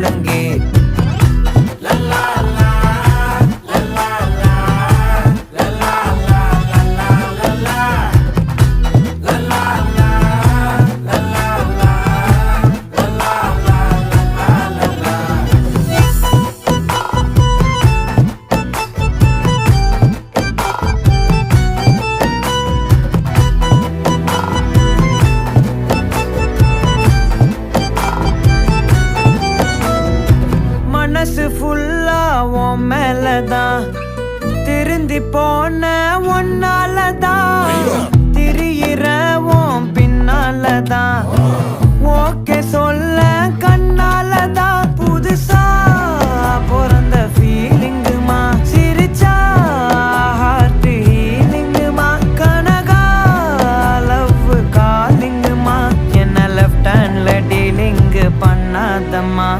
ஒழுங்கே. மனசு ஃபுல்லா உன் மேலதான், திருந்தி போன ஒன்னாலதான், திரியிற உன் பின்னாலதான், ஓகே சொல்ல கண்ணாலதான். புதுசா பிறந்த ஃபீலிங்குமா, சிரிச்சா ஹார்ட் ஹீலிங்குமா, கனகா லவ் காலிங்குமா, என்ன லெஃப்ட் ஹேண்ட்ல டீலிங்கு பண்ணாதம்மா.